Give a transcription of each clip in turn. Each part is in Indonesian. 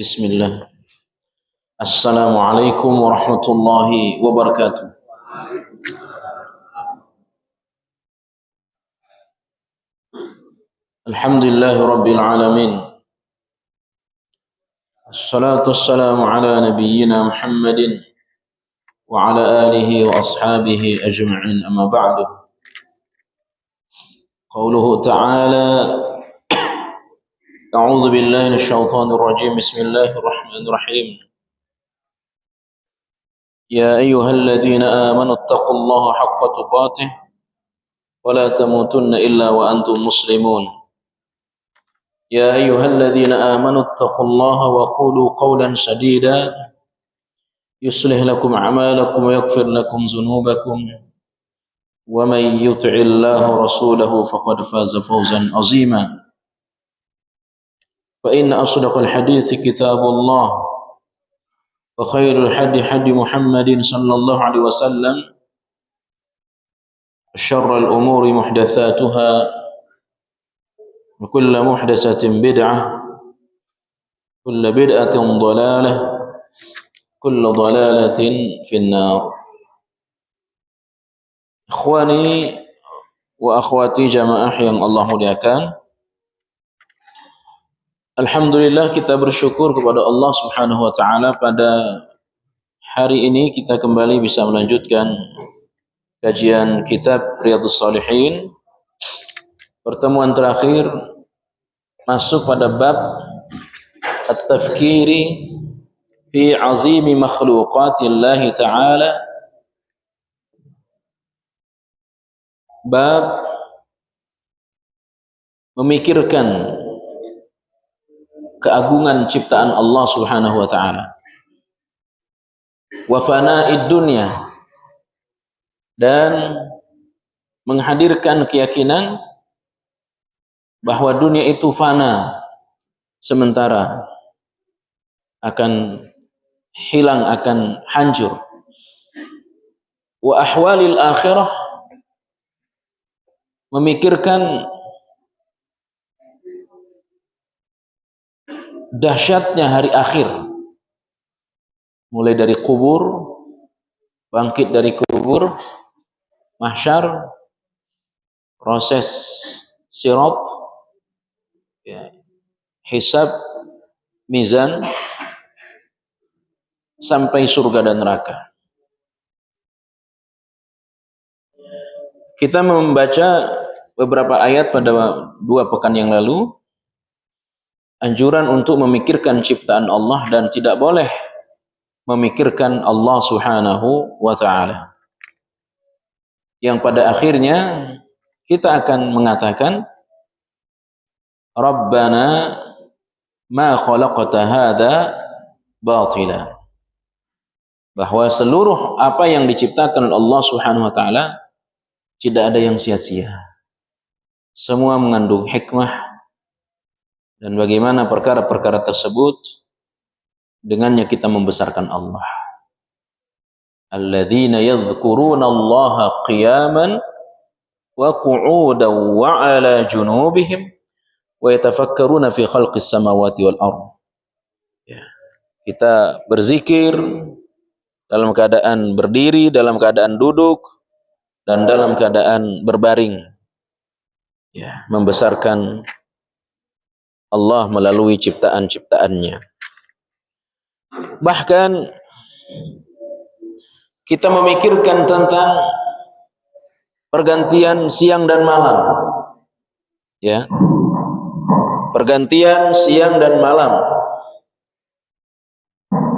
Bismillah. Assalamualaikum warahmatullahi wabarakatuh. Alhamdulillahi rabbil alamin. Assalatu wassalamu ala nabiyyina Muhammadin wa ala alihi wa ashabihi ajma'in, amma ba'du. Qauluhu ta'ala, a'udzu billahi minasyaitonir rajim. Bismillahirrahmanirrahim. Ya ayyuhalladzina amanu taqullaha haqqa tuqatih wa la tamutunna illa wa antum muslimun. Ya ayyuhalladzina amanu taqullaha wa qulu qawlan sadida yuslih lakum a'malakum wa yaghfir lakum dhunubakum wa man yuti'illaha rasulahu faqad faza fawzan 'azima. Fa inna asdaqal hadithi kitabullah wa khairul hadi Muhammadin sallallahu alaihi wasallam wa syarrul umuri muhdatsatuha wa kullu muhdatsatin bid'ah kullu bid'atin dhalalah kullu dhalalatin finnar. Ikhwani wa akhwati jamaah yang Allah muliakan, alhamdulillah kita bersyukur kepada Allah Subhanahu wa taala pada hari ini kita kembali bisa melanjutkan kajian kitab Riyadhus Shalihin. Pertemuan terakhir masuk pada bab at-tafkiri fi azimi makhluqatillahi ta'ala, bab memikirkan keagungan ciptaan Allah Subhanahu wa taala, wa fana'id dunya, dan menghadirkan keyakinan bahwa dunia itu fana, sementara, akan hilang, akan hancur. Wa ahwalil akhirah, memikirkan dahsyatnya hari akhir, mulai dari kubur, bangkit dari kubur, mahsyar, proses sirat, ya, hisab, mizan, sampai surga dan neraka. Kita membaca beberapa ayat pada 2 pekan yang lalu, anjuran untuk memikirkan ciptaan Allah dan tidak boleh memikirkan Allah Subhanahu wa ta'ala, yang pada akhirnya kita akan mengatakan Rabbana ma khalaqta hadza batila, bahwa seluruh apa yang diciptakan oleh Allah Subhanahu wa taala tidak ada yang sia-sia, semua mengandung hikmah, dan bagaimana perkara-perkara tersebut dengannya kita membesarkan Allah. Alladzina yadhkuruna Allaha qiyaman wa qu'udan wa 'ala junubihim wa yatafakkaruna fi khalqis samawati wal ardh. Ya. Kita berzikir dalam keadaan berdiri, dalam keadaan duduk, dan dalam keadaan berbaring. Ya, membesarkan Allah melalui ciptaan-ciptaannya. Bahkan kita memikirkan tentang pergantian siang dan malam. Ya. Pergantian siang dan malam.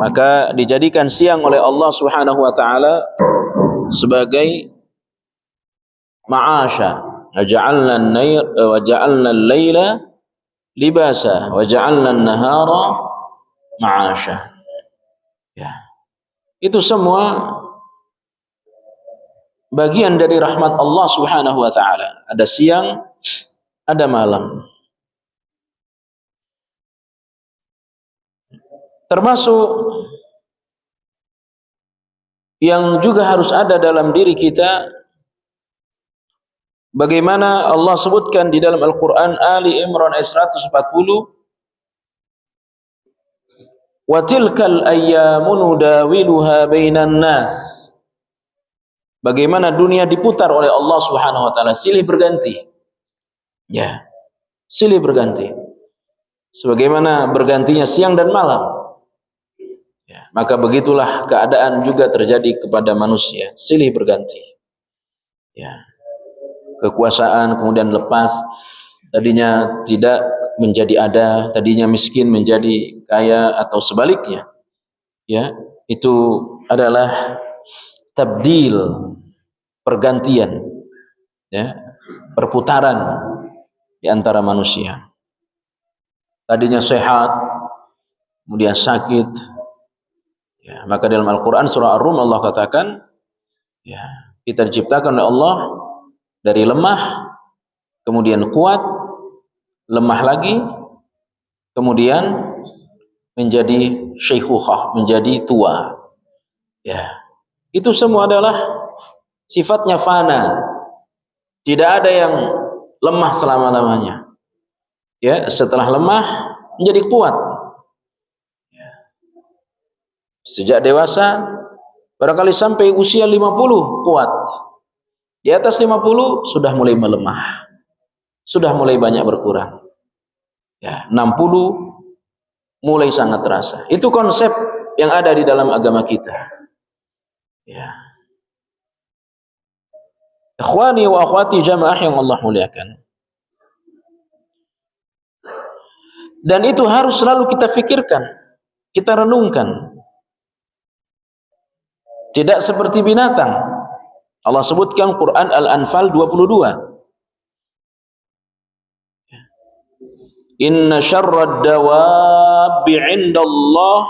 maka dijadikan siang oleh Allah Subhanahu wa taala sebagai ma'asya. Waja'alna al-laila libasa waja'alna an-nahara ma'asya. Ya. Itu semua bagian dari rahmat Allah Subhanahu wa taala. Ada siang, ada malam. Termasuk yang juga harus ada dalam diri kita, bagaimana Allah sebutkan di dalam Al-Quran Ali Imran ayat 140, wa tilkal ayyamu nudawiluha bainan nas. Bagaimana dunia diputar oleh Allah Subhanahu wa taala, silih berganti. Ya, silih berganti. Sebagaimana bergantinya siang dan malam. Ya, maka begitulah keadaan juga terjadi kepada manusia, silih berganti. Ya. Kekuasaan kemudian lepas, tadinya tidak menjadi ada, tadinya miskin menjadi kaya atau sebaliknya. Ya, itu adalah tabdil, pergantian, ya, perputaran di antara manusia. Tadinya sehat, kemudian sakit. Ya, maka dalam Al-Quran surah Ar-Rum Allah katakan, ya, kita diciptakan oleh Allah dari lemah, kemudian kuat, lemah lagi, kemudian menjadi syaikhukhah, menjadi tua. Ya, itu semua adalah sifatnya fana. Tidak ada yang lemah selama-lamanya. Ya, setelah lemah menjadi kuat. Sejak dewasa barangkali sampai usia 50 kuat. Di atas 50 sudah mulai melemah. Sudah mulai banyak berkurang. Ya, 60 mulai sangat terasa. Itu konsep yang ada di dalam agama kita. Ya. Ikhwani wa akhwati jamaah yang Allah muliakan. Dan itu harus selalu kita fikirkan, kita renungkan. Tidak seperti binatang. Allah sebutkan Quran Al-Anfal 22. Inna syarrad dawabi 'indallah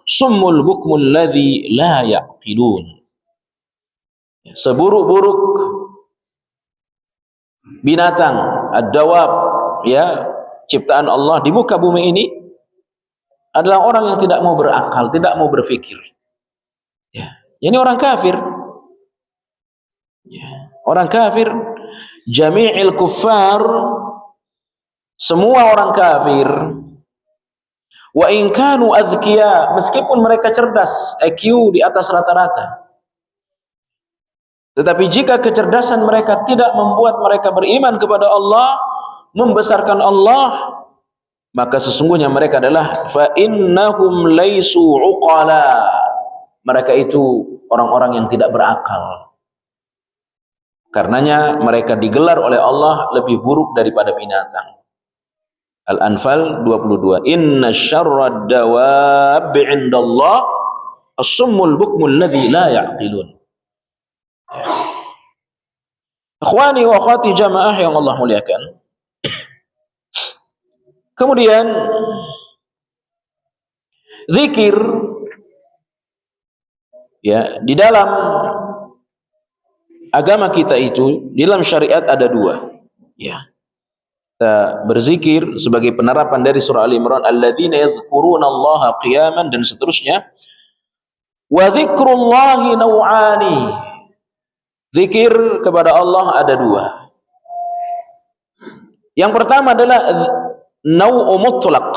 summul bukmul ladzi la ya'qilun. Seburuk-buruk binatang, ad-dawab, ya, ciptaan Allah di muka bumi ini adalah orang yang tidak mau berakal, tidak mau berfikir. Ya, ini orang kafir. Ya, orang kafir, jami'il kuffar, semua orang kafir, wa in kanu adhkiya, meskipun mereka cerdas, IQ di atas rata-rata. Tetapi jika kecerdasan mereka tidak membuat mereka beriman kepada Allah, membesarkan Allah, maka sesungguhnya mereka adalah fa innahum laisu uqala. Mereka itu orang-orang yang tidak berakal. Karenanya mereka digelar oleh Allah lebih buruk daripada binatang. Al-Anfal 22. Inna syarrad dawab 'indallah as-summul bukmul ladzi la ya'qilun. Ikhwani wa akhwati jamaah yang Allah muliakan. Kemudian zikir, ya, di dalam agama kita itu, di dalam syariat ada dua. Ya. Kita berzikir sebagai penerapan dari surah Al-Imran, alladzina yadhkuruna Allaha qiyaman, dan seterusnya. Wa dzikrullahi naw'ani. Zikir kepada Allah ada dua. Yang pertama adalah nau'u mutlaq.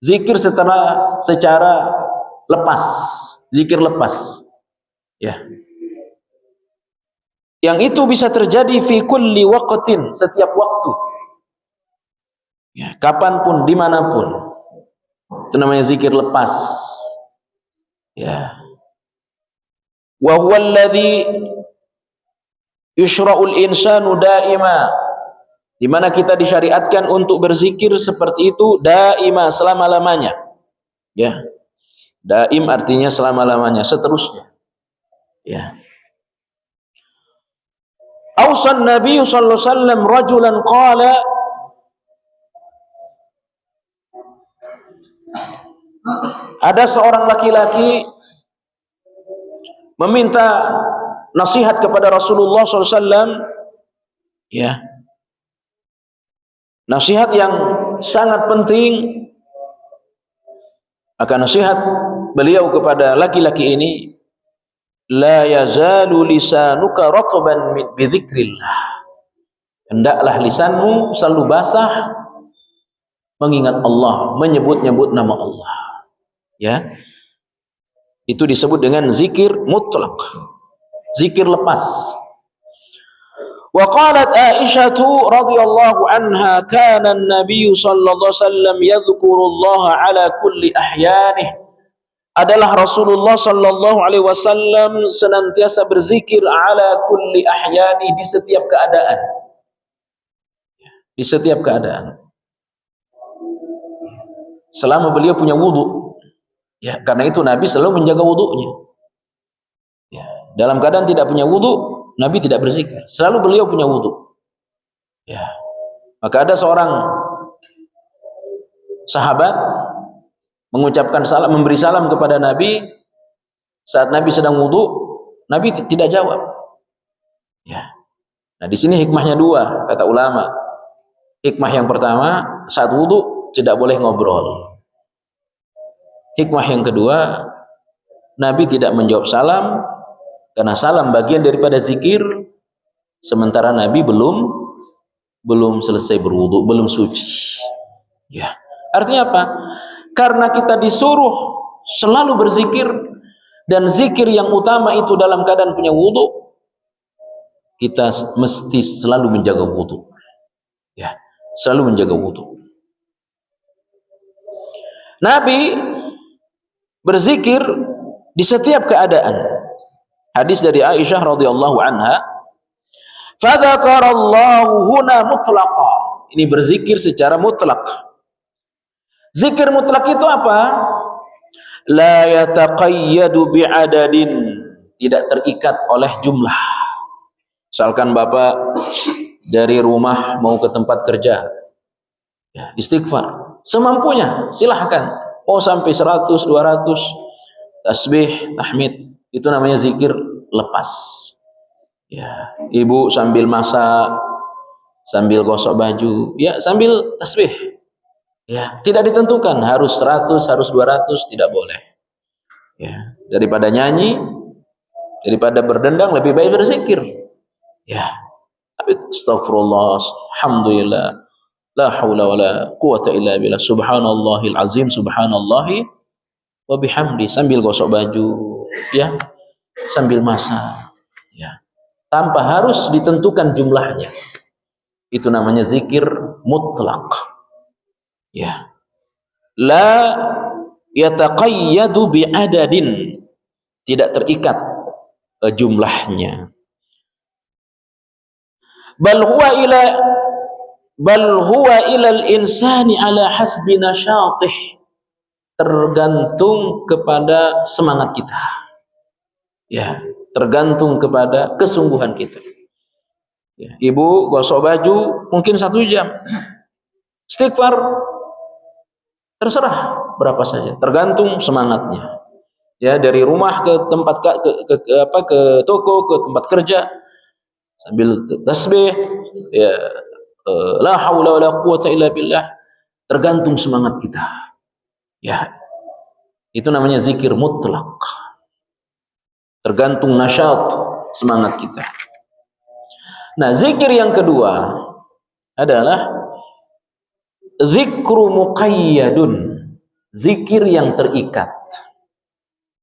Zikir secara lepas, zikir lepas. Ya. Yang itu bisa terjadi fi kulli waqtin, setiap waktu. Ya, kapanpun, dimanapun. Itu namanya zikir lepas. Ya. Wa huwa alladhi yushra'ul insanu daima, di mana kita disyariatkan untuk berzikir seperti itu daima, selama-lamanya. Ya. Daim artinya selama-lamanya, seterusnya. Ya. Ausan Nabi sallallahu alaihi wasallam rajulan qala, ada seorang laki-laki meminta nasihat kepada Rasulullah SAW, ya, nasihat yang sangat penting. Maka nasihat beliau kepada laki-laki ini, la yazalu lisanuka ratban bi dzikrillah, hendaklah lisanmu selalu basah mengingat Allah, menyebut-nyebut nama Allah. Ya, itu disebut dengan zikir mutlak, zikir lepas. Wa qalat Aisyah radhiyallahu anha, kana an-nabiy sallallahu alaihi wasallam yadhkurullaha ala kulli ahyanih. Adalah Rasulullah sallallahu alaihi wasallam senantiasa berzikir ala kulli ahyani, di setiap keadaan. Di setiap keadaan. Selama beliau punya wudu. Ya, karena itu Nabi selalu menjaga wudunya. Ya, dalam keadaan tidak punya wudu, Nabi tidak berzikir. Selalu beliau punya wudu. Ya. Maka ada seorang sahabat mengucapkan salam, memberi salam kepada Nabi saat Nabi sedang wudu. Nabi tidak jawab. Ya. Nah, di sini hikmahnya dua, kata ulama. Hikmah yang pertama, saat wudu tidak boleh ngobrol. Hikmah yang kedua, Nabi tidak menjawab salam karena salam bagian daripada zikir, sementara Nabi belum selesai berwudu, belum suci. Ya. Artinya apa? Karena kita disuruh selalu berzikir, dan zikir yang utama itu dalam keadaan punya wudu, kita mesti selalu menjaga wudu. Ya, selalu menjaga wudu. Nabi berzikir di setiap keadaan. Hadis dari Aisyah radhiyallahu anha, fadzakarallahu huna mutlaqa. Ini berzikir secara mutlak. Zikir mutlak itu apa? La yataqayyadu bi'adadin, tidak terikat oleh jumlah. Misalkan Bapak dari rumah mau ke tempat kerja, ya, istighfar semampunya, silahkan. Mau sampai 100, 200 tasbih, tahmid, itu namanya zikir lepas. Ya, ibu sambil masak, sambil gosok baju, ya sambil tasbih. Ya, tidak ditentukan harus 100, harus 200, tidak boleh. Ya, daripada nyanyi, daripada berdendang, lebih baik berzikir. Ya, tapi astagfirullah, alhamdulillah, la haula wala quwata illa billah, subhanallahil azim, subhanallahi wa bihamdi, sambil gosok baju, ya, sambil masak, ya, tanpa harus ditentukan jumlahnya. Itu namanya zikir mutlak. Ya, la yataqayyadu bi'adadin, tidak terikat jumlahnya. Bal huwa ilal insani ala hasbi nasyatih, tergantung kepada semangat kita. Ya, tergantung kepada kesungguhan kita. Ya, ibu gosok baju mungkin 1 jam. Istighfar terserah berapa saja, tergantung semangatnya. Ya, dari rumah ke tempat ke toko, ke tempat kerja, sambil tasbih, ya, la haula wala quwata illa billah, tergantung semangat kita. Ya, itu namanya zikir mutlak, tergantung nasyat semangat kita. Nah, zikir yang kedua adalah zikru muqayyadun, zikir yang terikat.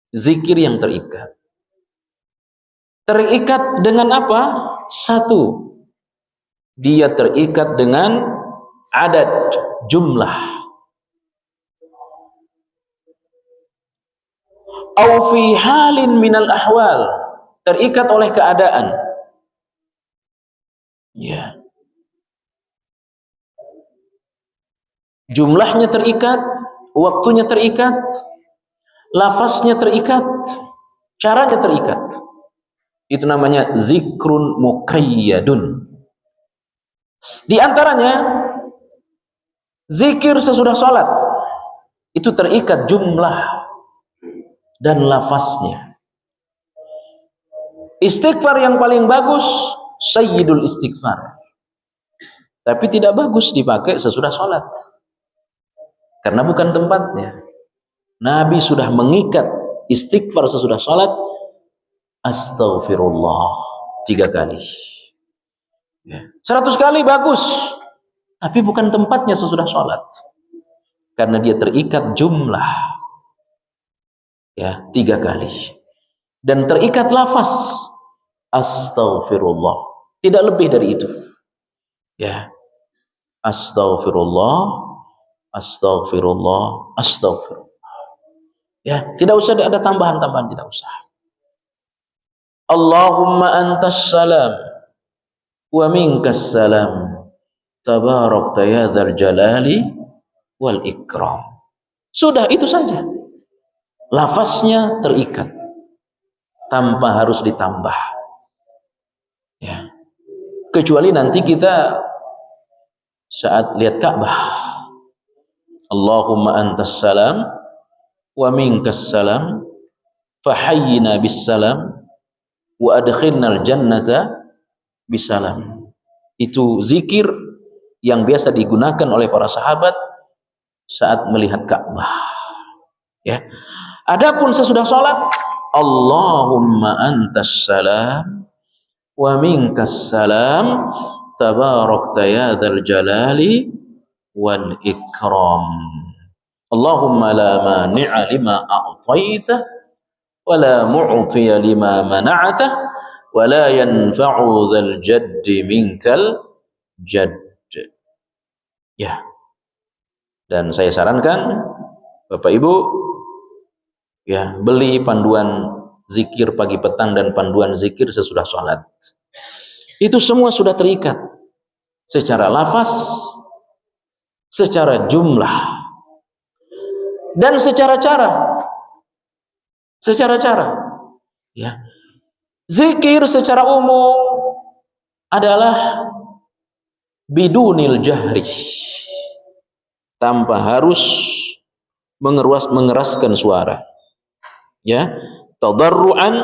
Zikir yang terikat. Terikat dengan apa? Satu, dia terikat dengan adad, jumlah. Au fi halin minal ahwal, terikat oleh keadaan. Ya. Jumlahnya terikat, waktunya terikat, lafaznya terikat, caranya terikat. Itu namanya zikrun muqayyadun. Di antaranya zikir sesudah sholat itu terikat jumlah dan lafaznya. Istighfar yang paling bagus sayyidul istighfar, tapi tidak bagus dipakai sesudah sholat karena bukan tempatnya. Nabi sudah mengikat istighfar sesudah sholat, astaghfirullah 3 kali. 100 kali bagus, tapi bukan tempatnya sesudah sholat karena dia terikat jumlah, 3 kali, dan terikat lafaz astaghfirullah, tidak lebih dari itu. Astaghfirullah, astaghfirullah, astaghfirullah. Tidak usah ada tambahan-tambahan, tidak usah. Allahumma antas salam wa minkas salam tabarakta ya dzal jalali wal ikram. Sudah itu saja. Lafaznya terikat tanpa harus ditambah. Kecuali nanti kita saat lihat Ka'bah, Allahumma antas salam wa minkas salam fahayyina bis salam wa adkhilnal jannata bisalam. Itu zikir yang biasa digunakan oleh para sahabat saat melihat Ka'bah. Adapun sesudah sholat, Allahumma antas salam wa minkas salam tabarakta ya dzal jalali wal ikram. Allahumma la mani'a lima a'taita wa la mu'tiya lima mana'ata wa la yanfa'u dzal jaddi minkal jadd. Dan saya sarankan Bapak Ibu beli panduan zikir pagi petang dan panduan zikir sesudah sholat. Itu semua sudah terikat secara lafaz, secara jumlah, dan secara cara. Zikir secara umum adalah bidunil jahri, tanpa harus mengeraskan suara. Tadarruan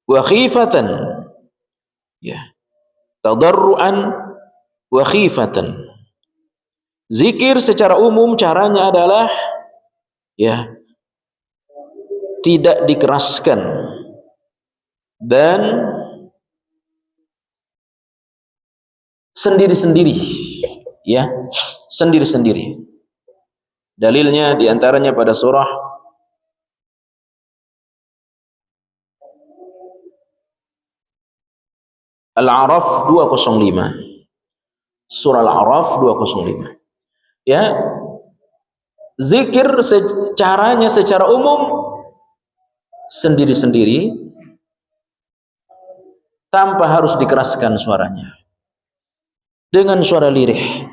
wa khifatan. Tadarruan wa khifatan. Zikir secara umum caranya adalah tidak dikeraskan dan sendiri-sendiri. Sendiri-sendiri. Dalilnya diantaranya pada surah Al-A'raf 205. Surah Al-A'raf 205. Zikir caranya secara umum sendiri-sendiri tanpa harus dikeraskan suaranya, dengan suara lirih.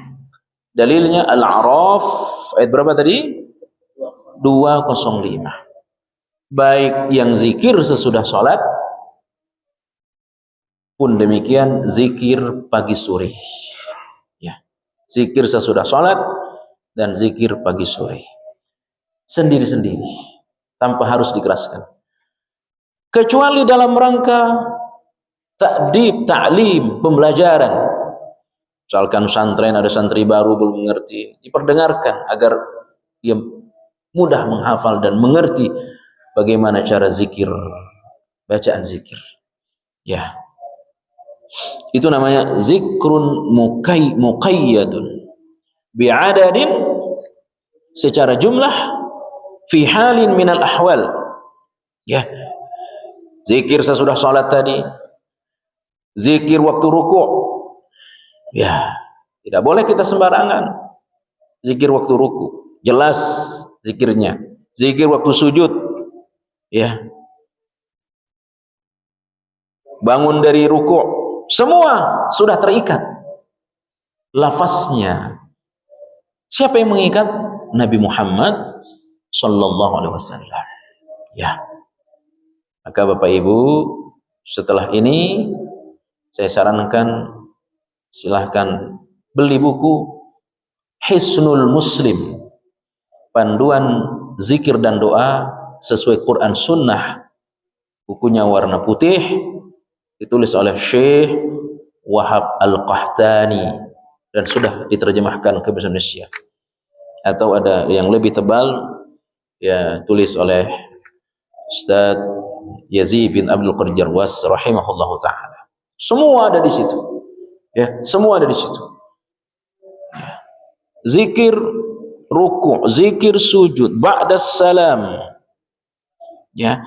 Dalilnya Al-A'raf ayat berapa tadi? 205. Baik yang zikir sesudah sholat pun demikian zikir pagi sore. Zikir sesudah sholat dan zikir pagi sore sendiri-sendiri tanpa harus dikeraskan, kecuali dalam rangka ta'dib, ta'lim, pembelajaran. Misalkan santren, ada santri baru belum mengerti, diperdengarkan agar dia mudah menghafal dan mengerti bagaimana cara zikir, bacaan zikir. Itu namanya zikrun muqayyadun bi'adadin, secara jumlah, fi halin minal ahwal. Zikir sesudah sholat tadi, zikir waktu ruku', tidak boleh kita sembarangan. Zikir waktu ruku' jelas zikirnya, zikir waktu sujud, bangun dari ruku', semua sudah terikat lafaznya. Siapa yang mengikat? Nabi Muhammad sallallahu alaihi wasallam. Ya, maka Bapak Ibu, setelah ini saya sarankan silahkan beli buku Hisnul Muslim, panduan zikir dan doa sesuai Quran Sunnah. Bukunya warna putih, ditulis oleh Syekh Wahab Al-Qahtani dan sudah diterjemahkan ke bahasa Indonesia. Atau ada yang lebih tebal, ya tulis oleh Ustaz Yazid bin Abdul Qadir Jarwas rahimahullahu taala. Semua ada di situ. Ya, semua ada di situ. Zikir ruku', zikir sujud, ba'da salam. Ya.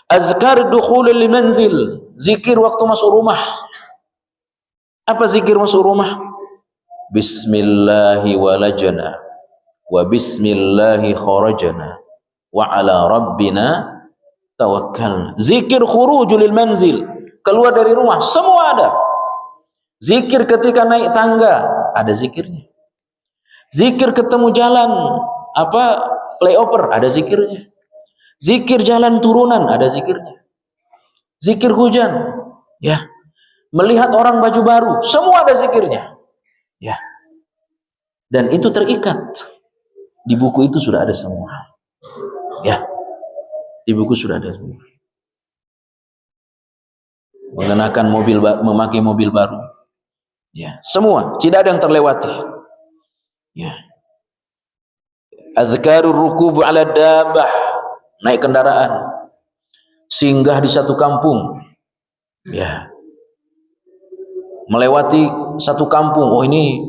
Azkar dukhulul manzil, zikir waktu masuk rumah. Apa zikir masuk rumah? Bismillahi walajna wa bismillahi kharajna wa ala rabbina tawakkalna. Zikir khurujul manzil, keluar dari rumah, semua ada. Zikir ketika naik tangga, ada zikirnya. Zikir ketemu jalan, flyover, ada zikirnya. Zikir jalan turunan, ada zikirnya. Zikir hujan, ya. Melihat orang baju baru, semua ada zikirnya. Ya. Dan itu terikat. Di buku itu sudah ada semua. Ya. Di buku sudah ada semua. Mengenakan memakai mobil baru. Ya, semua, tidak ada yang terlewati. Ya. Adzkarur rukub 'ala dabbah, naik kendaraan, singgah di satu kampung. Ya. Melewati satu kampung, oh ini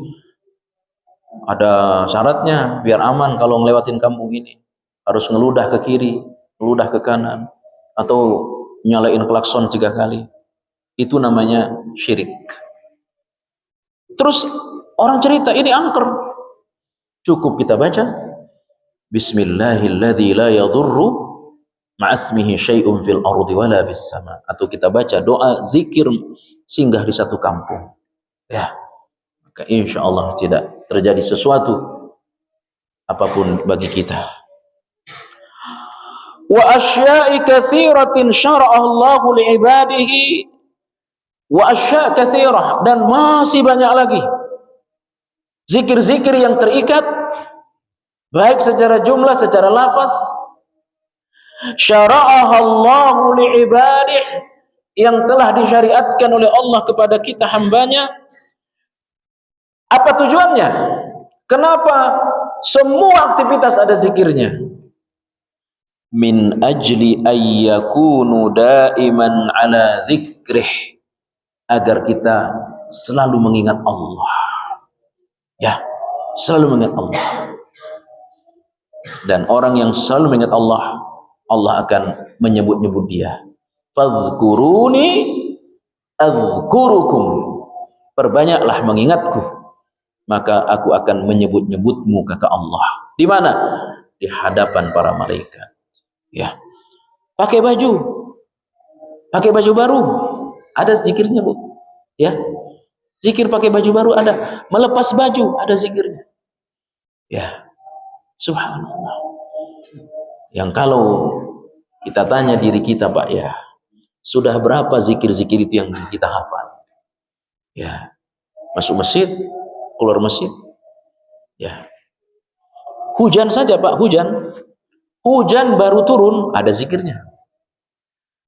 ada syaratnya biar aman kalau ngelewatin kampung ini. Harus ngeludah ke kiri, ngeludah ke kanan, atau nyalain klakson 3 kali. Itu namanya syirik. Terus orang cerita ini angker. Cukup kita baca Bismillahilladzi la yadurru ma'asmihi syai'un fil ardi wala fis sama, atau kita baca doa zikir singgah di satu kampung. Ya. Maka insya Allah tidak terjadi sesuatu apapun bagi kita. Wa asya'i katsiratin syara'ahu Allahu li'ibadihi, wa asya' katsirah, dan masih banyak lagi zikir-zikir yang terikat baik secara jumlah, secara lafaz. Syara'aha Allahu li'ibadih, yang telah disyariatkan oleh Allah kepada kita hambanya. Apa tujuannya? Kenapa semua aktivitas ada zikirnya? Min ajli ayyakunu daiman ala dzikrih, agar kita selalu mengingat Allah. Ya, selalu mengingat Allah. Dan orang yang selalu mengingat Allah, Allah akan menyebut-nyebut dia. Fadhkuruni adzkurukum, perbanyaklah mengingatku, maka aku akan menyebut-nyebutmu, kata Allah. Di mana? Di hadapan para malaikat. Ya. Pakai baju baru, ada zikirnya, Bu. Ya. Zikir pakai baju baru ada, melepas baju ada zikirnya. Ya. Subhanallah. Yang kalau kita tanya diri kita, Pak, ya, sudah berapa zikir-zikir itu yang kita hafal? Ya. Masuk masjid, keluar masjid. Ya. Hujan saja, Pak, hujan baru turun ada zikirnya.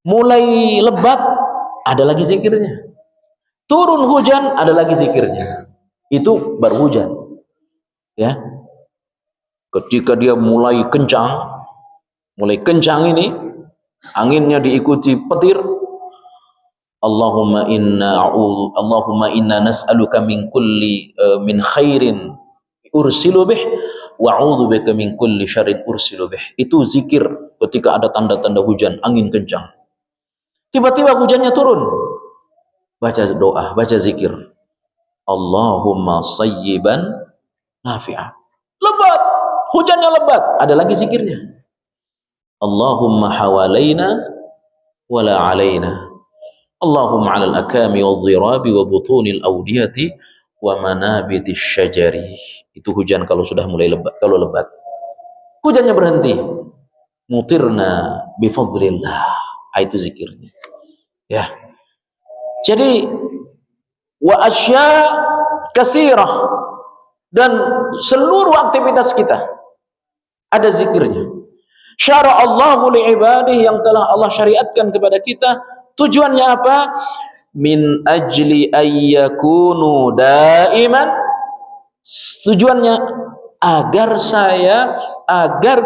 Mulai lebat ada lagi zikirnya. Turun hujan ada lagi zikirnya. Itu baru hujan. Ya. Ketika dia mulai kencang ini, anginnya diikuti petir. Allahumma inna nas'aluka min kulli min khairin ursilu bih wa a'udzubika min kulli syarrin ursilu bih. Itu zikir ketika ada tanda-tanda hujan, angin kencang. Tiba-tiba hujannya turun. Baca doa, baca zikir. Allahumma sayyiban nafi'ah. Lebat, hujannya lebat, ada lagi zikirnya. Allahumma hawalaina wala alaina. Allahumma 'alal akami wadh-dhirabi wa butunil awdiyati wa manabitish syajari. Itu hujan kalau sudah mulai lebat, kalau lebat. Hujannya berhenti. mutirna bifadlillah. Itu zikirnya. Ya. Jadi wa asya kasirah, dan seluruh aktivitas kita ada zikirnya. Syara'allahu li'ibadihi, yang telah Allah syariatkan kepada kita. Tujuannya apa? Min ajli ayyakunu daiman. Tujuannya agar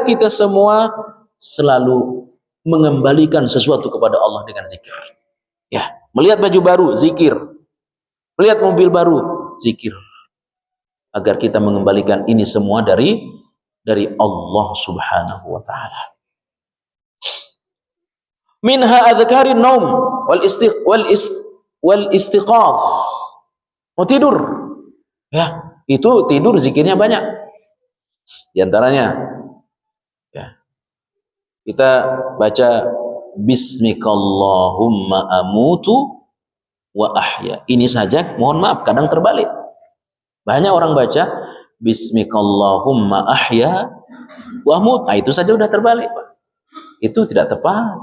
kita semua selalu mengembalikan sesuatu kepada Allah dengan zikir. Ya, melihat baju baru, zikir. Melihat mobil baru, zikir. Agar kita mengembalikan ini semua dari Allah Subhanahu wa taala. Minha adzkarin naum wal istiqaf. Mau tidur. Ya, itu tidur zikirnya banyak. Di antaranya ya, kita baca bismikallahumma amutu wa ahya. Ini saja mohon maaf kadang terbalik. Banyak orang baca bismikallahumma ahya wa amut. Itu saja udah terbalik, Pak. Itu tidak tepat.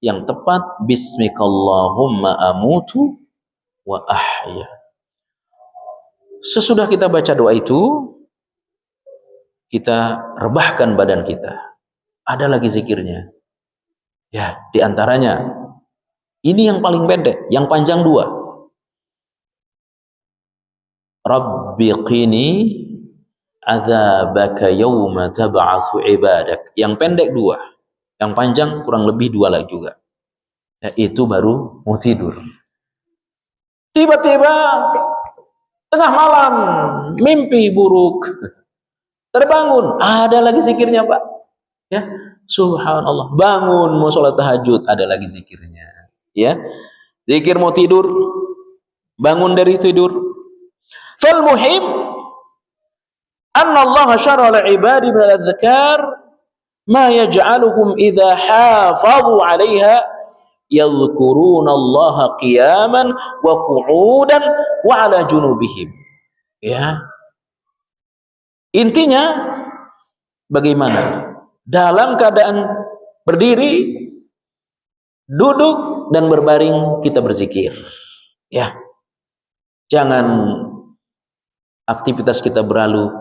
Yang tepat bismikallahumma amutu wa ahya. Sesudah kita baca doa itu, kita rebahkan badan kita. Ada lagi zikirnya. Ya, di antaranya ini yang paling pendek, yang panjang 2. Rabbi qini adzabaka yawma tab'atsu ibadak. Yang pendek 2, yang panjang kurang lebih 2 lagi juga. Ya, itu baru mau tidur. Tiba-tiba tengah malam mimpi buruk, terbangun, ada lagi zikirnya, Pak. Ya, subhanallah. Bangun mau sholat tahajud, ada lagi zikirnya. Ya, zikir mau tidur, bangun dari tidur. Fal muhim anna Allah syara li ibadi min al-adhkar ma yaj'aluhum idza hafazu 'alaiha yadhkuruna Allah qiyaman wa qu'udan wa 'ala junubihim. Ya. Intinya bagaimana? Dalam keadaan berdiri, duduk dan berbaring kita berzikir. Ya. Jangan aktivitas kita berlalu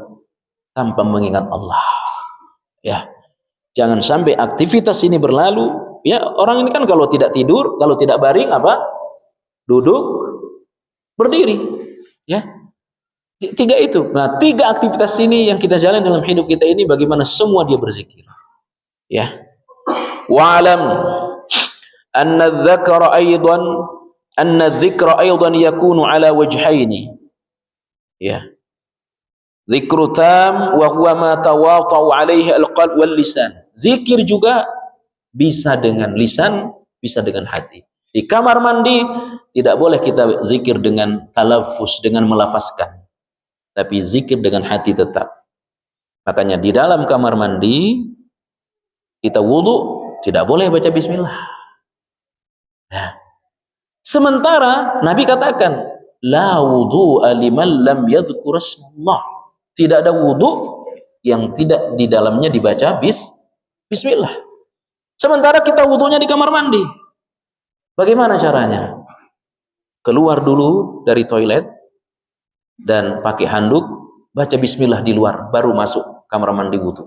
tanpa mengingat Allah. Ya. Jangan sampai aktivitas ini berlalu. Ya, orang ini kan kalau tidak tidur, kalau tidak baring apa? Duduk, berdiri. Ya. 3 itu. Nah, 3 aktivitas ini yang kita jalan dalam hidup kita ini, bagaimana semua dia berzikir. Ya. Wa'alam anna dzikra aidan yakunu ala wajhaini. Ya. Dzikru tam wa huwa ma tawata'u alaihi alqalb wal lisan. Zikir juga bisa dengan lisan, bisa dengan hati. Di kamar mandi tidak boleh kita zikir dengan talaffuz, dengan melafazkan. Tapi zikir dengan hati tetap. Makanya di dalam kamar mandi kita wudu tidak boleh baca bismillah. Nah, sementara Nabi katakan la wudu'a liman lam yadhkur asmallah. Tidak ada wudu yang tidak di dalamnya dibaca bismillah. Sementara kita wudunya di kamar mandi. Bagaimana caranya? Keluar dulu dari toilet dan pakai handuk, baca bismillah di luar, baru masuk kamar mandi wudu.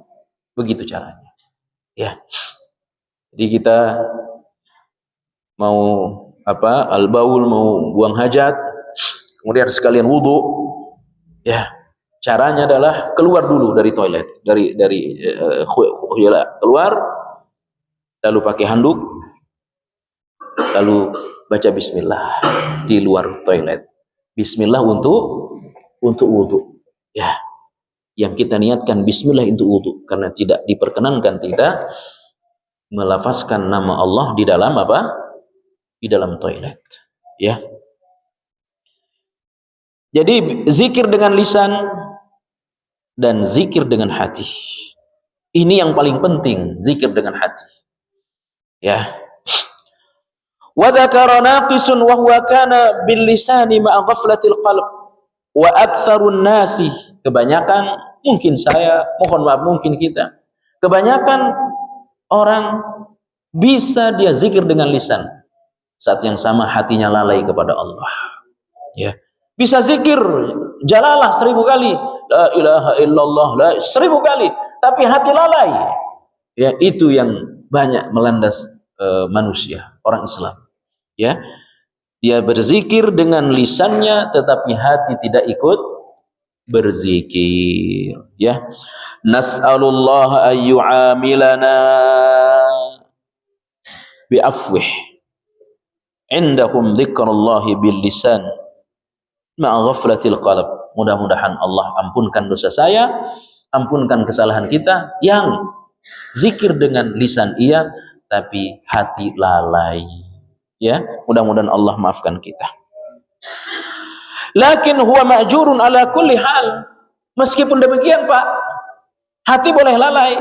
Begitu caranya. Ya. Jadi kita mau al-baul, mau buang hajat, kemudian sekalian wudu. Ya. Caranya adalah keluar dulu dari toilet, keluar, lalu pakai handuk, lalu baca bismillah di luar toilet. Bismillah untuk wudu. Ya. Yang kita niatkan bismillah untuk wudu, karena tidak diperkenankan tidak melafazkan nama Allah di dalam apa? Di dalam toilet. Ya. Jadi zikir dengan lisan dan zikir dengan hati. Ini yang paling penting, zikir dengan hati. Ya. Wa dzakara naqisun wa huwa kana bil lisani ma'a ghaflatil qalb wa aktsarun nasi, kebanyakan, mungkin saya, mohon maaf mungkin kita, kebanyakan orang bisa dia zikir dengan lisan, saat yang sama hatinya lalai kepada Allah. Ya, bisa zikir jalalah 1000 kali, la ilaha illallah, 1000 kali, tapi hati lalai. Ya, itu yang banyak melandas manusia, orang Islam. Ya, dia berzikir dengan lisannya, tetapi hati tidak ikut berzikir. Ya, nas'alullah ayyu'amilana bi'afwih indahum dzikrullahi bil lisan ma'a ghaflatil qalb. Mudah-mudahan Allah ampunkan dosa saya, ampunkan kesalahan kita yang zikir dengan lisan iya tapi hati lalai. Ya, mudah-mudahan Allah maafkan kita. Lakin huwa ma'jurun ala kulli hal. Meskipun demikian, Pak, hati boleh lalai.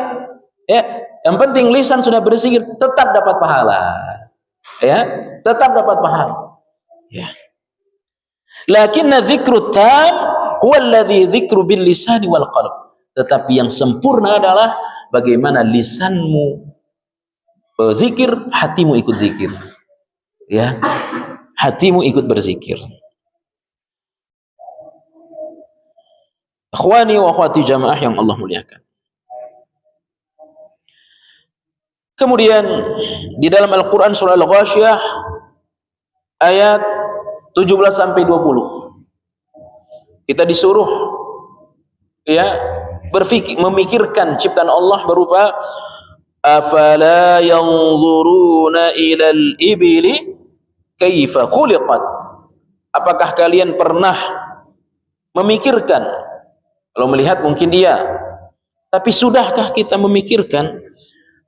Ya, yang penting lisan sudah berzikir, tetap dapat pahala. Ya, tetap dapat pahala. Ya. Lakinna dzikru tam huwa alladzi dzikru bil lisani wal qalb. Tetapi yang sempurna adalah bagaimana lisanmu zikir, hatimu ikut zikir. Ya, hatimu ikut berzikir. Akhwani wa akhwati jamaah yang Allah muliakan. Kemudian di dalam Al-Qur'an surah Al-Ghasyiyah ayat 17 sampai 20 kita disuruh ya berfikir, memikirkan ciptaan Allah berupa afala yanzuruna ilal ibili kaifa khuliqat. Apakah kalian pernah memikirkan? Kalau melihat mungkin iya, tapi sudahkah kita memikirkan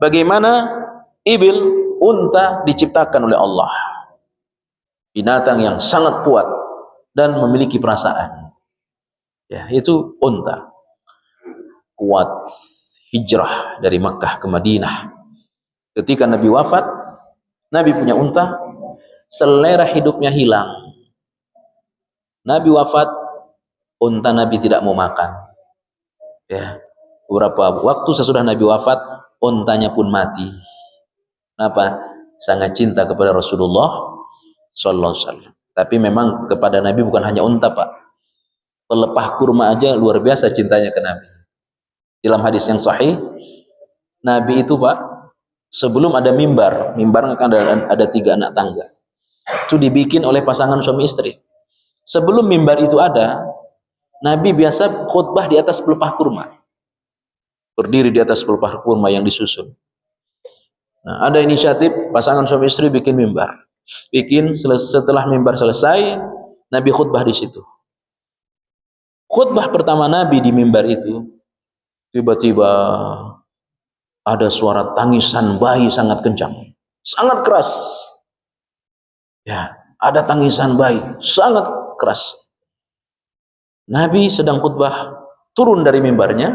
bagaimana ibil, unta, diciptakan oleh Allah, binatang yang sangat kuat dan memiliki perasaan. Ya, itu unta kuat, hijrah dari Makkah ke Madinah. Ketika Nabi wafat, Nabi punya unta, selera hidupnya hilang. Nabi wafat, unta Nabi tidak mau makan. Ya, beberapa waktu sesudah Nabi wafat, untanya pun mati. Kenapa? Sangat cinta kepada Rasulullah sallallahu alaihi wasallam. Tapi memang kepada Nabi bukan hanya unta, Pak. Pelepah kurma aja luar biasa cintanya ke Nabi. Dalam hadis yang sahih, Nabi itu, Pak, sebelum ada mimbar kan ada 3 anak tangga. Itu dibikin oleh pasangan suami istri. Sebelum mimbar itu ada, Nabi biasa khutbah di atas pelepah kurma. Berdiri di atas pelepah kurma yang disusun. Nah, ada inisiatif pasangan suami istri bikin mimbar. Setelah mimbar selesai, Nabi khutbah di situ. Khutbah pertama Nabi di mimbar itu, tiba-tiba ada suara tangisan bayi sangat kencang, sangat keras. Ya, ada tangisan bayi sangat keras. Nabi sedang khutbah, turun dari mimbarnya,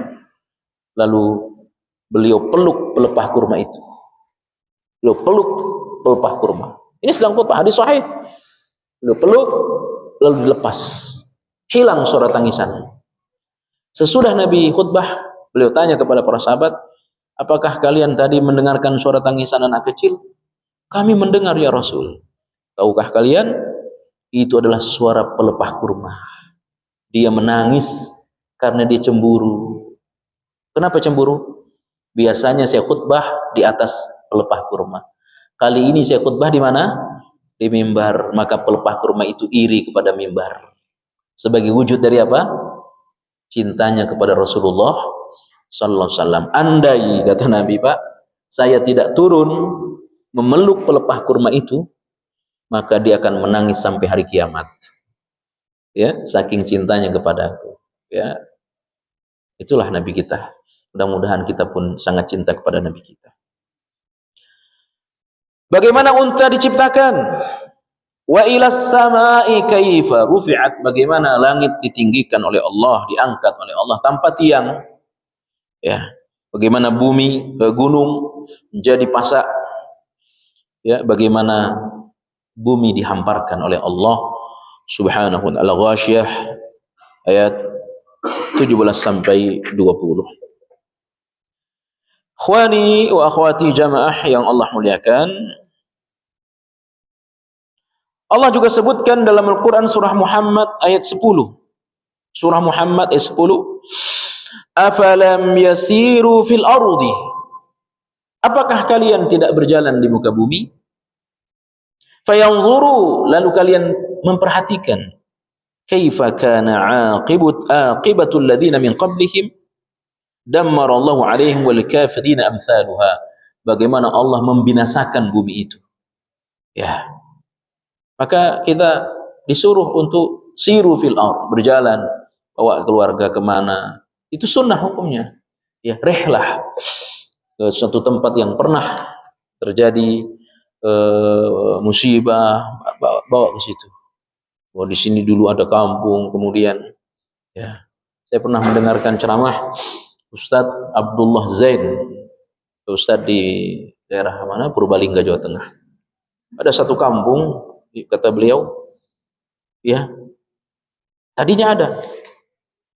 lalu beliau peluk pelepah kurma itu. Beliau peluk pelepah kurma. Ini sedang khutbah, hadis sahih. Beliau peluk, lalu dilepas. Hilang suara tangisan. Sesudah Nabi khutbah, beliau tanya kepada para sahabat, apakah kalian tadi mendengarkan suara tangisan anak kecil? Kami mendengar ya Rasul. Tahukah kalian? Itu adalah suara pelepah kurma. Dia menangis karena dia cemburu. Kenapa cemburu? Biasanya saya khutbah di atas pelepah kurma. Kali ini saya khutbah di mana? Di mimbar. Maka pelepah kurma itu iri kepada mimbar. Sebagai wujud dari apa? Cintanya kepada Rasulullah sallallahu alaihi wasallam. Andai, kata Nabi, Pak, saya tidak turun memeluk pelepah kurma itu, maka dia akan menangis sampai hari kiamat. Ya, saking cintanya kepada aku. Ya, itulah Nabi kita. Mudah-mudahan kita pun sangat cinta kepada Nabi kita. Bagaimana unta diciptakan? Wa ilas samai kaifa rufi'at. Bagaimana langit ditinggikan oleh Allah, diangkat oleh Allah tanpa tiang. Ya, bagaimana bumi, gunung menjadi pasak. Ya, bagaimana bumi dihamparkan oleh Allah Subhanahu wa ta'ala. Al-Ghasyiyah ayat 17 sampai 20. Ikhwani wa akhwati jamaah yang Allah muliakan, Allah juga sebutkan dalam Al-Quran surah Muhammad ayat 10. Surah Muhammad ayat 10. Afalam yasiru fil ardi. Apakah kalian tidak berjalan di muka bumi? Fayanzuru, lalu kalian memperhatikan. Kaifa kana aqibatul ladzina min qablihim dammarallahu alaihim wal kafirina amsaluha. Bagaimana Allah membinasakan bumi itu. Ya. Maka kita disuruh untuk siru fil ard, berjalan, bawa keluarga kemana. Itu sunnah hukumnya. Ya, rihlah ke suatu tempat yang pernah terjadi musibah, bawa ke situ. Oh, di sini dulu ada kampung, kemudian ya, saya pernah mendengarkan ceramah Ustadz Abdullah Zain, Ustadz di daerah mana, Purbalingga, Jawa Tengah. Ada satu kampung, kata beliau, ya, tadinya ada,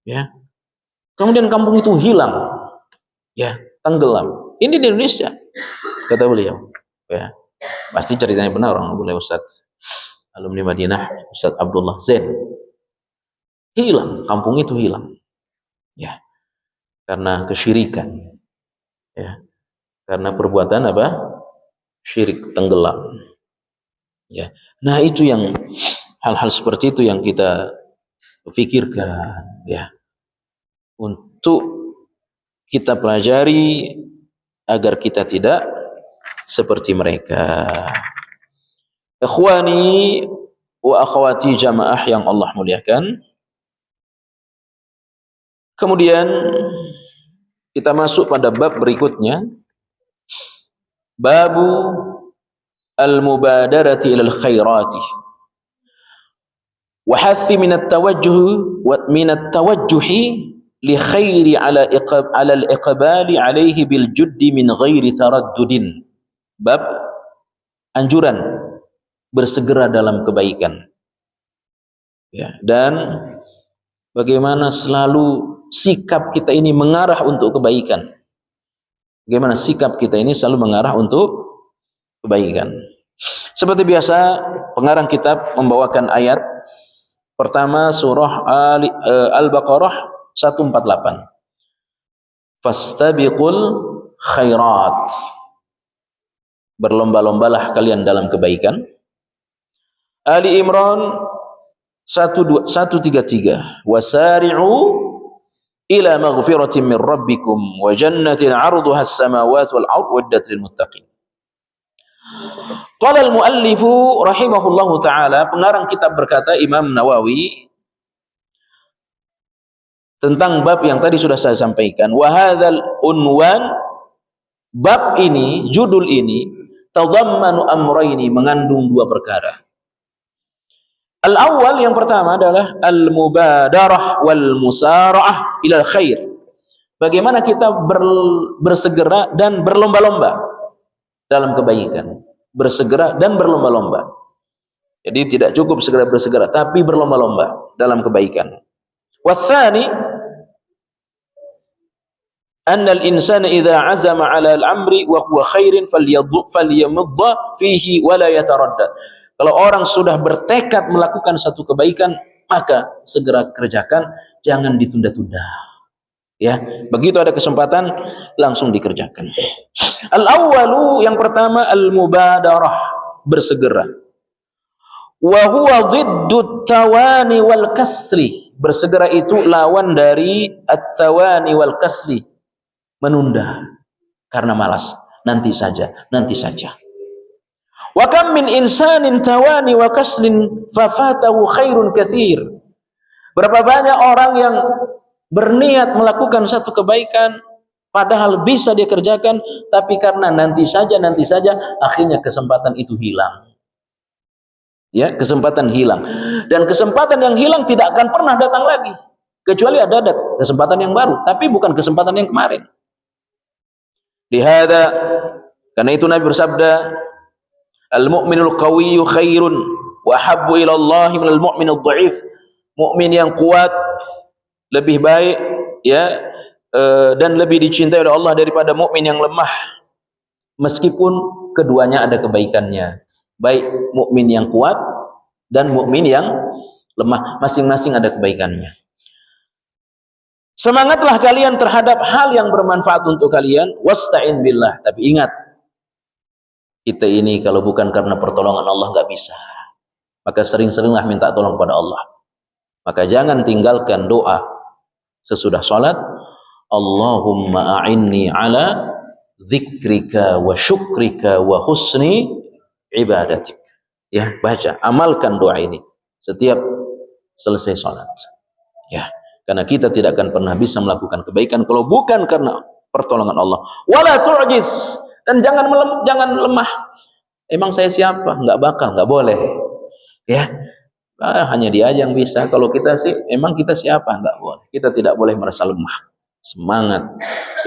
ya, kemudian kampung itu hilang, ya, tenggelam. Ini di Indonesia, kata beliau, ya, pasti ceritanya benar orang beliau Ustadz alumni Madinah, Ustadz Abdullah Zain. Hilang, kampung itu hilang, ya, karena kesyirikan, ya, karena perbuatan apa? Syirik, tenggelam, ya. Nah, itu yang hal-hal seperti itu yang kita pikirkan, ya, untuk kita pelajari agar kita tidak seperti mereka. Ikhwani wa akhwati jamaah yang Allah muliakan. Kemudian kita masuk pada bab berikutnya. Babu al-mubadarati ilal khairati wa hathi min at-tawajjuhi li khairi ala al-iqbali alaihi bil juddi min ghairi taraddudin. Bab anjuran bersegera dalam kebaikan, ya, dan bagaimana selalu sikap kita ini mengarah untuk kebaikan. Bagaimana sikap kita ini selalu mengarah untuk kebaikan. Seperti biasa, pengarang kitab membawakan ayat pertama surah Al-Baqarah 148. Fastabiqul khairat. Berlomba-lombalah kalian dalam kebaikan. Ali Imran 133. Wasari'u ila maghfiratin min rabbikum wa jannatin 'arduha as-samawati wal ardh uiddat lil muttaqin. Qala al-muallifu rahimahullahu taala, pengarang kitab berkata, Imam Nawawi, tentang bab yang tadi sudah saya sampaikan, wa hadzal unwan, bab ini, judul ini, tadammanu amrayni, mengandung dua perkara. Al-awwal, yang pertama adalah al-mubadarah wal musara'ah ilal khair. Bagaimana kita bersegera dan berlomba-lomba dalam kebaikan. Bersegera dan berlomba-lomba. Jadi tidak cukup segera bersegera, tapi berlomba-lomba dalam kebaikan. Watsani, anna al-insana idza 'azama 'ala al-amri wa huwa khairin falyamudda fihi wa la yataraddad. Kalau orang sudah bertekad melakukan satu kebaikan, maka segera kerjakan, jangan ditunda-tunda. Ya, begitu ada kesempatan langsung dikerjakan. Al-awwalu, yang pertama, al-mubadarah, bersegera. Wa huwa dhiddu tawani wal kasli. Bersegera itu lawan dari at-tawani wal kasli, menunda karena malas, nanti saja, nanti saja. Wa kam min insanin tawani wa kaslin fafatahu khairun katsir. Berapa banyak orang yang berniat melakukan satu kebaikan padahal bisa dia kerjakan, tapi karena nanti saja akhirnya kesempatan itu hilang. Ya, kesempatan hilang. Dan kesempatan yang hilang tidak akan pernah datang lagi, kecuali ada kesempatan yang baru, tapi bukan kesempatan yang kemarin. Lihada, karena itu Nabi bersabda, al-mu'minul qawiyyu khairun wa habbu ila Allah minal mu'minul dha'if. Mukmin yang kuat lebih baik, ya, dan lebih dicintai oleh Allah daripada mukmin yang lemah, meskipun keduanya ada kebaikannya. Baik mukmin yang kuat dan mukmin yang lemah, masing-masing ada kebaikannya. Semangatlah kalian terhadap hal yang bermanfaat untuk kalian, wasta'in billah. Tapi ingat, kita ini kalau bukan karena pertolongan Allah nggak bisa. Maka sering-seringlah minta tolong pada Allah. Maka jangan tinggalkan doa sesudah sholat. Allahumma a'inni ala dzikrika wa syukrika wa husni ibadatik. Ya, baca, amalkan doa ini setiap selesai sholat. Ya, karena kita tidak akan pernah bisa melakukan kebaikan kalau bukan karena pertolongan Allah. Wala tu'jiz, dan jangan lemah. Emang saya siapa? Nggak bakal, nggak boleh. Ya, hanya Dia yang bisa. Kalau kita sih, emang kita siapa? Nggak boleh. Kita tidak boleh merasa lemah. Semangat.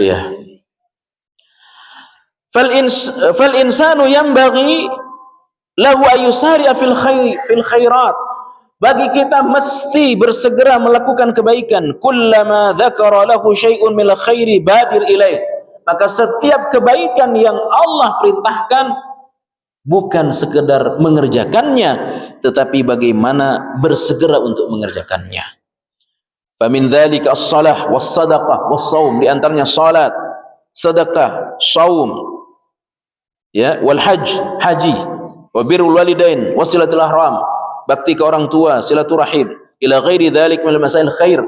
Ya. Fal insanu yanbaghi lahu ayusari'a fil khairat. Bagi kita mesti bersegera melakukan kebaikan. Kullama dzakara lahu syai'un minal khairi badir ilaih. Maka setiap kebaikan yang Allah perintahkan bukan sekedar mengerjakannya, tetapi bagaimana bersegera untuk mengerjakannya. Famin dzalika as-shalah was-sadaqah was-shaum, di antaranya salat, sedekah, saum, ya, wal haji, wa birrul walidain, wasilatul ahram, bakti ke orang tua, silaturahim, ila ghairi dzalik min masail khair,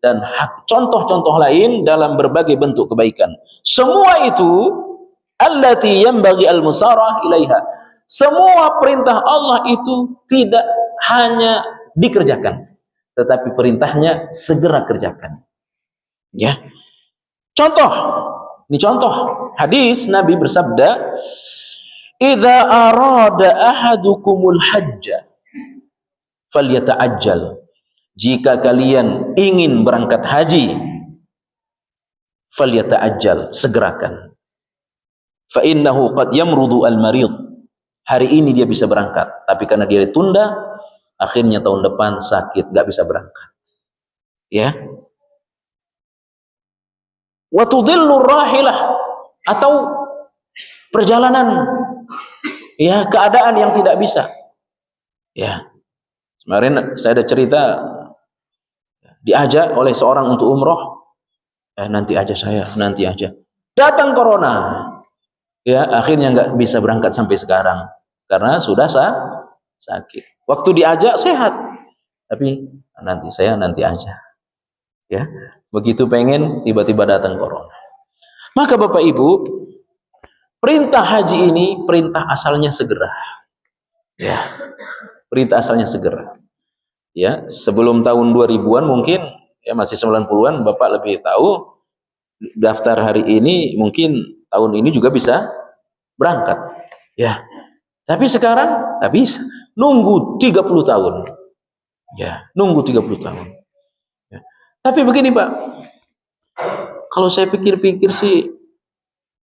dan contoh-contoh lain dalam berbagai bentuk kebaikan. Semua itu allati yanbaghi al-musarah ilaiha. Semua perintah Allah itu tidak hanya dikerjakan, tetapi perintahnya segera kerjakan. Ya. Contoh, ini contoh hadis Nabi bersabda, "Idza arada ahadukumul hajja falyata'ajjal." Jika kalian ingin berangkat haji, falyata'ajjal, segerakan. Fa innahu qad yamrudu al-marid. Hari ini dia bisa berangkat, tapi karena dia ditunda, akhirnya tahun depan sakit, nggak bisa berangkat. Ya. Wa tudillu rahilah, atau perjalanan, ya, keadaan yang tidak bisa. Ya. Kemarin saya ada cerita, diajak oleh seorang untuk umroh, nanti aja saya, nanti aja. Datang corona, ya, akhirnya nggak bisa berangkat sampai sekarang karena sudah sakit. Waktu diajak sehat, tapi nanti aja. Ya, begitu pengen tiba-tiba datang corona. Maka Bapak Ibu, perintah haji ini perintah asalnya segera. Ya, perintah asalnya segera. Ya, sebelum tahun 2000-an mungkin, ya masih 90-an, Bapak lebih tahu, daftar hari ini mungkin tahun ini juga bisa berangkat. Ya. Tapi sekarang tak bisa. Nunggu 30 tahun. Ya, nunggu 30 tahun. Ya. Tapi begini, Pak. Kalau saya pikir-pikir sih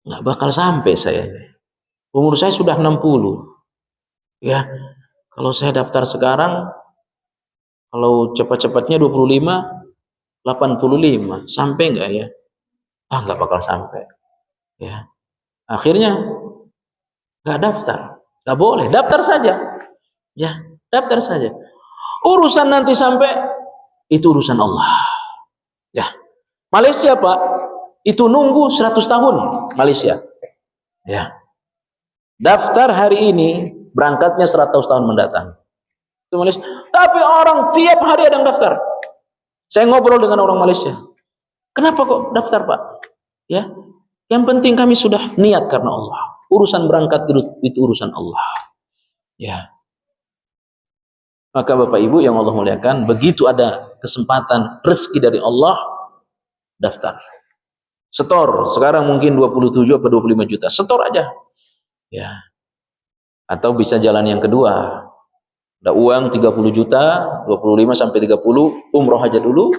nggak bakal sampai saya. Umur saya sudah 60. Ya. Kalau saya daftar sekarang, kalau cepat-cepatnya 25, 85, sampai enggak ya? Nggak bakal sampai. Ya. Akhirnya nggak daftar, nggak boleh, daftar saja. Ya, daftar saja. Urusan nanti sampai, itu urusan Allah. Ya. Malaysia, Pak, itu nunggu 100 tahun Malaysia. Ya. Daftar hari ini, berangkatnya 100 tahun mendatang. Itu Malaysia. Tapi orang tiap hari ada yang daftar. Saya ngobrol dengan orang Malaysia. Kenapa kok daftar, Pak? Ya. Yang penting kami sudah niat karena Allah. Urusan berangkat itu urusan Allah. Ya. Maka Bapak Ibu yang Allah muliakan, begitu ada kesempatan rezeki dari Allah, daftar. Setor. Sekarang mungkin 27 atau 25 juta. Setor aja. Ya. Atau bisa jalan yang kedua. Ada uang 30 juta, 25 sampai 30, umroh aja dulu.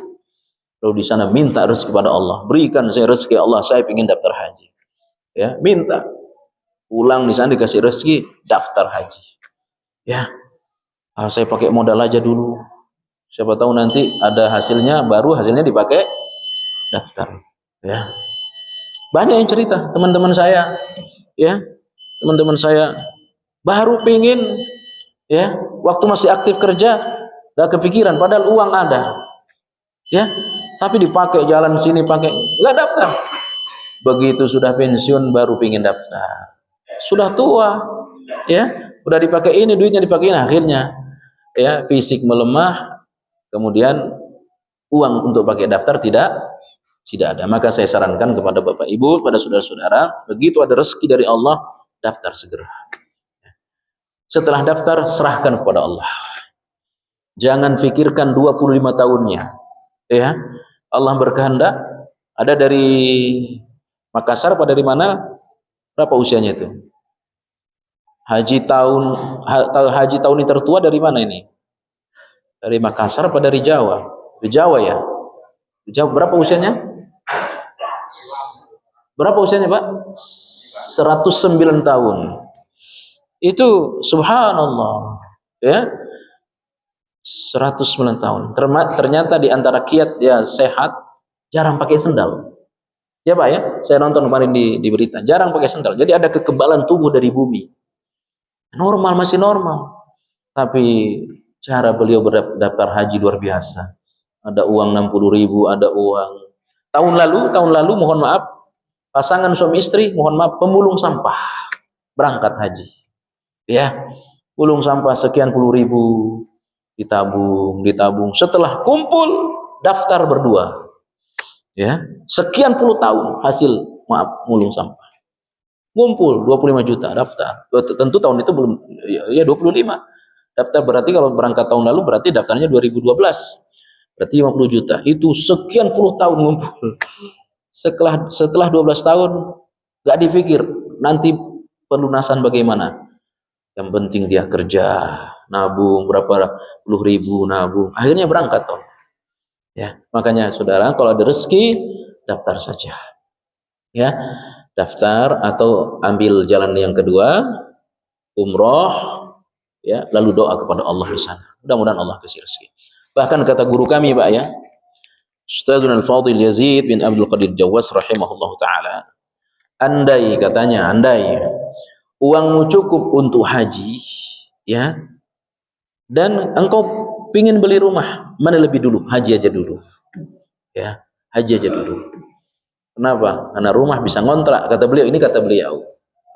Lalu di sana minta rezeki kepada Allah. Berikan saya rezeki Allah, saya ingin daftar haji. Ya, minta. Pulang di sana dikasih rezeki, daftar haji. Ya. Saya pakai modal aja dulu. Siapa tahu nanti ada hasilnya, baru hasilnya dipakai daftar. Ya, banyak yang cerita teman-teman saya, ya, teman-teman saya baru pingin, ya, waktu masih aktif kerja, gak kepikiran, padahal uang ada, ya, tapi dipakai jalan sini pakai, nggak daftar. Begitu sudah pensiun baru pingin daftar. Sudah tua, ya, udah dipakai ini duitnya dipakai ini, akhirnya, ya, fisik melemah, kemudian uang untuk pakai daftar tidak ada. Maka saya sarankan kepada Bapak Ibu, pada saudara-saudara, begitu ada rezeki dari Allah, daftar segera. Setelah daftar, serahkan kepada Allah. Jangan fikirkan 25 tahunnya. Ya, Allah berkehendak, ada dari Makassar apa dari mana? Berapa usianya itu? Haji tahun ini tertua dari mana ini? Dari Makassar apa dari Jawa? Dari Jawa ya. Di Jawa berapa usianya? Berapa usianya, Pak? 109 tahun. Itu subhanallah. Ya. 109 tahun. Ternyata di antara kiat dia sehat, jarang pakai sendal. Ya Pak ya, saya nonton kemarin di berita, jarang pakai sendal. Jadi ada kekebalan tubuh dari bumi. Normal, masih normal. Tapi cara beliau berdaftar haji luar biasa. Ada uang 60.000, ada uang. Tahun lalu mohon maaf, pasangan suami istri, mohon maaf, pemulung sampah berangkat haji. Ya, pulung sampah sekian puluh ribu, ditabung. Setelah kumpul, daftar berdua. Ya, sekian puluh tahun hasil, maaf, mulung sampah. Ngumpul 25 juta daftar. Tentu tahun itu belum, ya 25. Daftar berarti kalau berangkat tahun lalu berarti daftarnya 2012. Berarti 50 juta. Itu sekian puluh tahun ngumpul. Setelah 12 tahun gak dipikir nanti pelunasan bagaimana. Yang penting dia kerja, nabung berapa puluh ribu nabung. Akhirnya berangkat toh. Ya, makanya saudara kalau ada rezeki daftar saja. Ya, daftar atau ambil jalan yang kedua, umroh, ya, lalu doa kepada Allah di sana. Mudah-mudahan Allah kasih rezeki. Bahkan kata guru kami, Pak ya, Ustadzul Al-Fadhil Yazid bin Abdul Qadir Jawas rahimahullah taala. Andai katanya, andai uangmu cukup untuk haji, ya, dan engkau pingin beli rumah, mana lebih dulu? Haji aja dulu. Ya, haji aja dulu. Kenapa? Karena rumah bisa ngontrak, kata beliau. Ini kata beliau.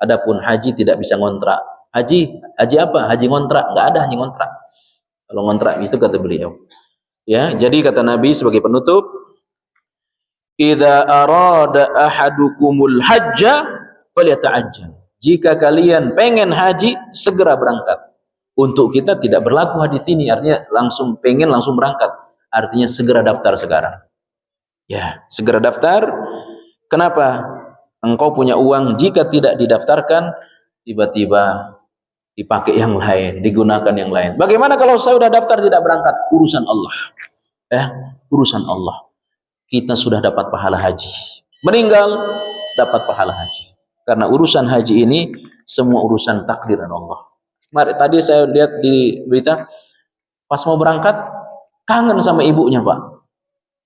Adapun haji tidak bisa ngontrak. Haji apa? Haji ngontrak, nggak ada haji ngontrak. Kalau ngontrak itu kata beliau. Ya, jadi kata Nabi sebagai penutup, "Idza arada ahadukumul hajja falyata'ajjal." Jika kalian pengen haji, segera berangkat. Untuk kita tidak berlaku hadis ini, artinya langsung pengen langsung berangkat. Artinya segera daftar sekarang. Ya, segera daftar. Kenapa? Engkau punya uang, jika tidak didaftarkan, tiba-tiba dipakai yang lain, digunakan yang lain. Bagaimana kalau saya sudah daftar tidak berangkat? Urusan Allah. Ya, urusan Allah. Kita sudah dapat pahala haji. Meninggal, dapat pahala haji. Karena urusan haji ini, semua urusan takdiran Allah. Tadi saya lihat di berita, pas mau berangkat, kangen sama ibunya, Pak.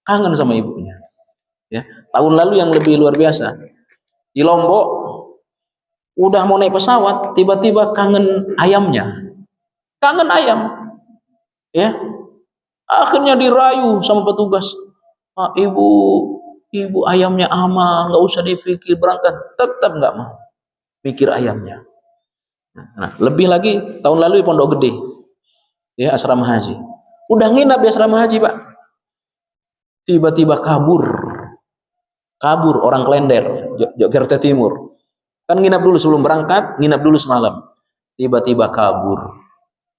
Kangen sama ibunya. Ya, tahun lalu yang lebih luar biasa. Di Lombok, udah mau naik pesawat, tiba-tiba kangen ayamnya. Kangen ayam. Ya. Akhirnya dirayu sama petugas. Ah, ibu ayamnya aman, nggak usah dipikir berangkat. Tetap nggak mau pikir ayamnya. Nah, lebih lagi tahun lalu di Pondok Gede, ya, asrama haji. Udah nginap di asrama haji, Pak. Tiba-tiba kabur orang Klender, Jakarta Timur. Kan nginap dulu sebelum berangkat, nginap dulu semalam. Tiba-tiba kabur.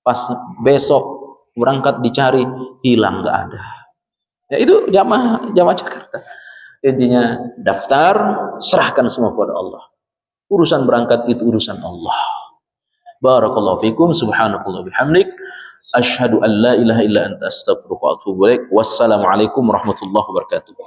Pas besok berangkat dicari, hilang, nggak ada. Ya itu jamaah Jakarta. Intinya daftar, serahkan semua kepada Allah. Urusan berangkat itu urusan Allah. Barakallahu fikum, subhanakallah bihamdik, asyhadu an la ilaha illa anta astaghfiruka wa atubu ilaik. Wassalamualaikum warahmatullahi wabarakatuh.